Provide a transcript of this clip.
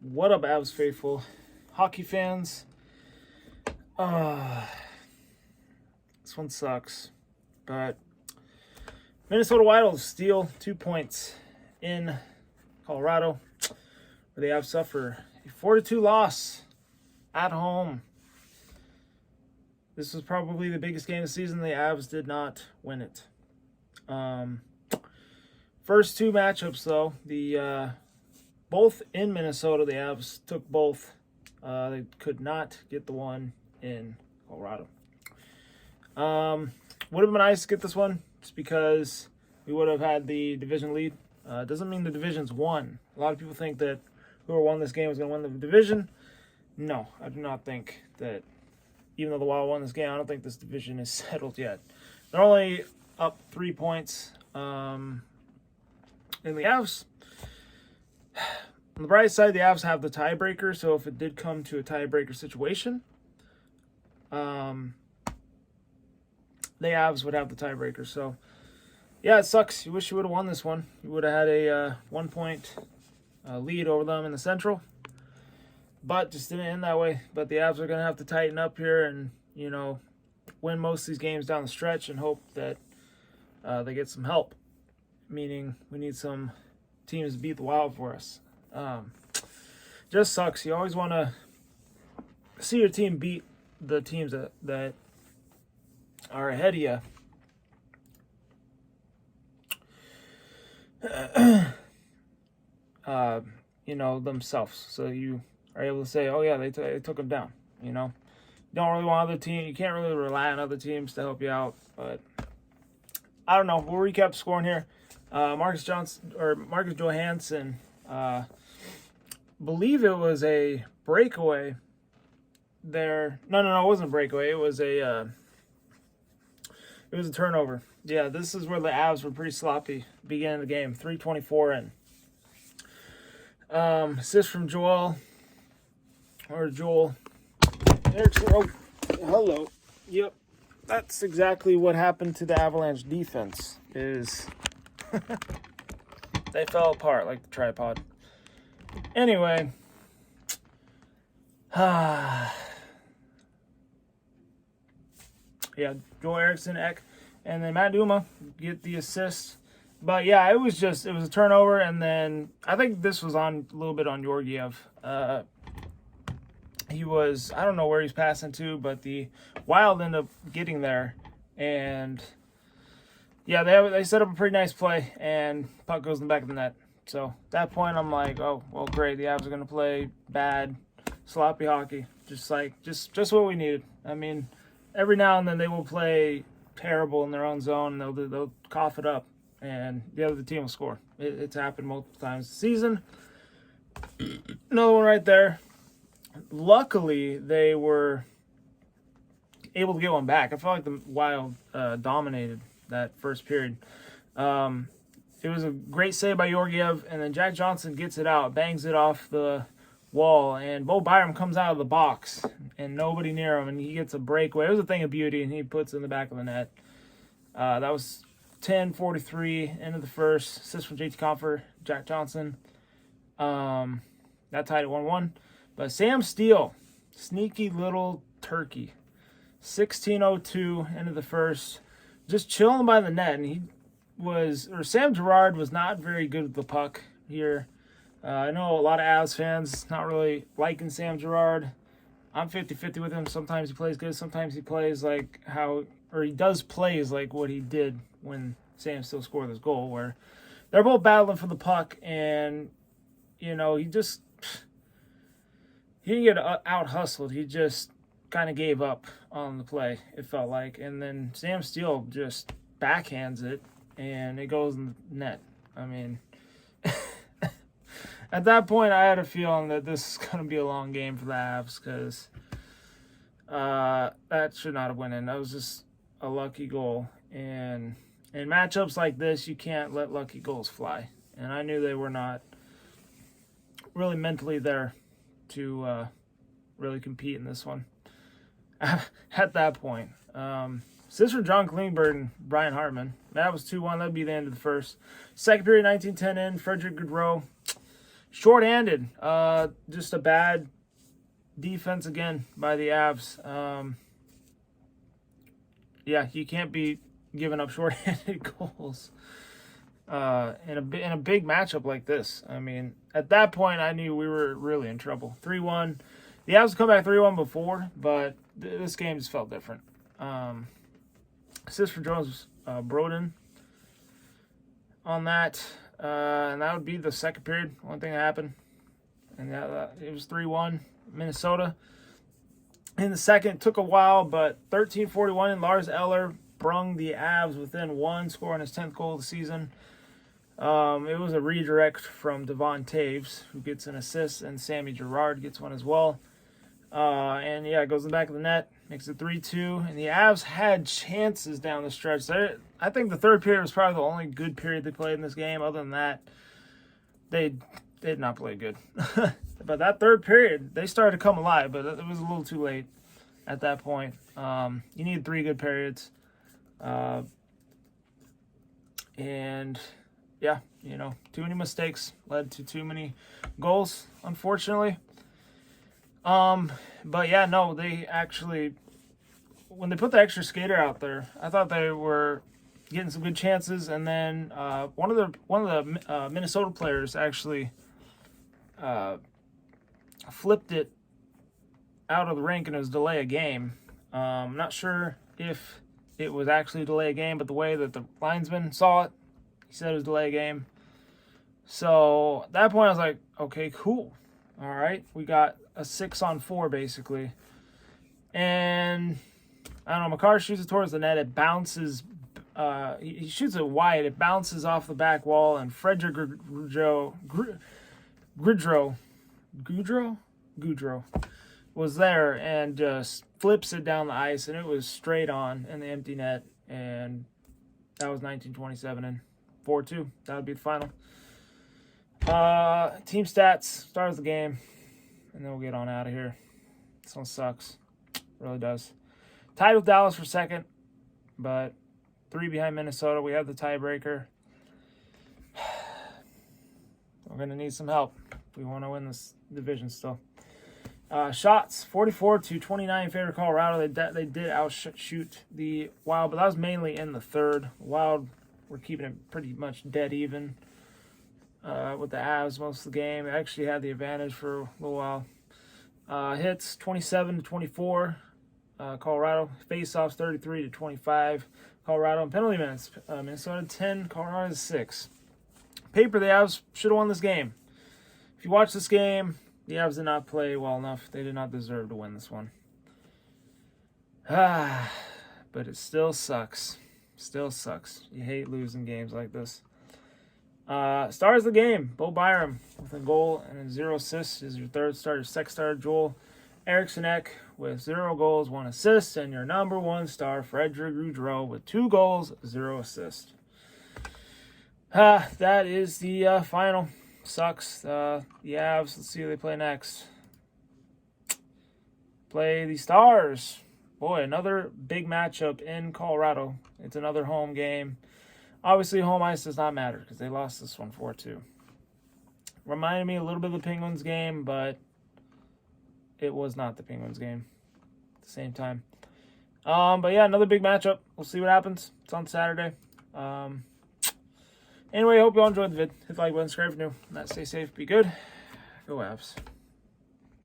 What up, Avs faithful? Hockey fans? This one sucks. But Minnesota Wild steal 2 points in Colorado, where the Avs suffer a 4-2 loss at home. This was probably the biggest game of the season. The Avs did not win it. First two matchups, though, both in Minnesota, the Avs took both. They could not get the one in Colorado. Would have been nice to get this one just because we would have had the division lead. Doesn't mean the division's won. A lot of people think that whoever won this game was going to win the division. No, I do not think that. Even though the Wild won this game, I don't think this division is settled yet. They're only up 3 points in the Avs. On the bright side, the Avs have the tiebreaker, so if it did come to a tiebreaker situation, the Avs would have the tiebreaker. So, yeah, it sucks. You wish you would have won this one. You would have had a 1 point lead over them in the Central. But just didn't end that way. But the Avs are going to have to tighten up here and, win most of these games down the stretch and hope that they get some help. Meaning we need some teams to beat the Wild for us. Just sucks. You always want to see your team beat the teams that are ahead of you. Themselves. So you are able to say, oh yeah, they took them down. You don't really want other team. You can't really rely on other teams to help you out. But I don't know. We'll recap the scoring here. Marcus Johansson, believe it was a breakaway there. No, it wasn't a breakaway. It was a turnover. Yeah, this is where the Avs were pretty sloppy beginning of the game. 3:24 in. Assist from Joel Erickson. Oh, hello. Yep, that's exactly what happened to the Avalanche defense. Is they fell apart like the tripod. Anyway, yeah, Joel Erickson, and then Matt Duma get the assist. But yeah, it was a turnover, and then I think this was a little bit on Georgiev. I don't know where he's passing to, but the Wild ended up getting there, and yeah, they set up a pretty nice play, and puck goes in the back of the net. So at that point, I'm like, oh, well, great. The Avs are going to play bad, sloppy hockey, just what we needed. I mean, every now and then they will play terrible in their own zone, and they'll cough it up, and the other team will score. It's happened multiple times this season. Another one right there. Luckily, they were able to get one back. I felt like the Wild dominated that first period. It was a great save by Georgiev, and then Jack Johnson gets it out, bangs it off the wall, and Bo Byram comes out of the box, and nobody near him, and he gets a breakaway. It was a thing of beauty, and he puts it in the back of the net. That was 10:43, end of the first. Assist from JT Compher, Jack Johnson. That tied at 1-1. But Sam Steele, sneaky little turkey. 16:02, end of the first. Just chilling by the net, and Sam Girard was not very good with the puck here. I know a lot of Avs fans not really liking Sam Girard. I'm 50-50 with him. Sometimes he plays good. Sometimes he plays he does plays like what he did when Sam Steele scored this goal, where they're both battling for the puck, and he didn't get out hustled. He just kind of gave up on the play, it felt like. And then Sam Steele just backhands it, and it goes in the net. I mean, at that point, I had a feeling that this is going to be a long game for the Avs, because that should not have went in. That was just a lucky goal. And in matchups like this, you can't let lucky goals fly. And I knew they were not really mentally there to really compete in this one at that point. Assist from John Klingberg and Brian Hartman. That was 2-1. That would be the end of the first. Second period, 19:10 in. Frederick Gaudreau short-handed. Just a bad defense again by the Avs. Yeah, you can't be giving up short-handed goals in a big matchup like this. I mean, at that point, I knew we were really in trouble. 3-1. The Avs come back 3-1 before, but this game just felt different. Assist for Jones Broden on that, and that would be the second period. One thing that happened, and it was 3-1 Minnesota. In the second, took a while, but 13:41, and Lars Eller brung the Avs within one, scoring his 10th goal of the season. It was a redirect from Devon Taves, who gets an assist, and Sammy Girard gets one as well. And yeah, it goes in the back of the net, makes it 3-2, and the Avs had chances down the stretch. I think the third period was probably the only good period they played in this game. Other than that, they did not play good. But that third period, they started to come alive, but it was a little too late at that point. You needed 3 good periods. And yeah, too many mistakes led to too many goals, unfortunately. But yeah, no, they actually, when they put the extra skater out there, I thought they were getting some good chances, and then one of the Minnesota players actually flipped it out of the rink, and it was delay a game. I'm not sure if it was actually delay a game, but the way that the linesman saw it, he said it was delay a game. So at that point, I was like, okay, cool. All right, we got a 6-on-4 basically. And I don't know, Makar shoots it towards the net. It bounces. He shoots it wide. It bounces off the back wall, and Frederick Goudreau was there and just flips it down the ice, and it was straight on in the empty net, and that was 1927 and 4-2. That would be the final. Team stats, start of the game, and then we'll get on out of here. This one sucks. It really does. Tied with Dallas for second, but 3 behind Minnesota. We have the tiebreaker. We're going to need some help if we want to win this division still. Shots, 44-29 in favor of Colorado. They did outshoot the Wild, but that was mainly in the third. The Wild were keeping it pretty much dead even with the Avs most of the game. They actually had the advantage for a little while. Hits, 27-24. Colorado. Face-offs, 33-25. Colorado. And penalty minutes, Minnesota 10, Colorado 6. Paper, the Avs should have won this game. If you watch this game, the Avs did not play well enough. They did not deserve to win this one. But it still sucks. Still sucks. You hate losing games like this. Stars of the game, Bo Byram with a goal and 0 assists is your third star. Your second star, Joel Eriksson with 0 goals, 1 assist. And your number 1 star, Frederick Goudreau with 2 goals, 0 assists. That is the final. Sucks. The Avs, let's see who they play next. Play the Stars. Boy, another big matchup in Colorado. It's another home game. Obviously, home ice does not matter because they lost this one 4-2. Reminded me a little bit of the Penguins game, but it was not the Penguins game at the same time. But yeah, another big matchup. We'll see what happens. It's on Saturday. Anyway, I hope you all enjoyed the vid. Hit the like button, subscribe if you're new. Stay safe, be good. Go Avs.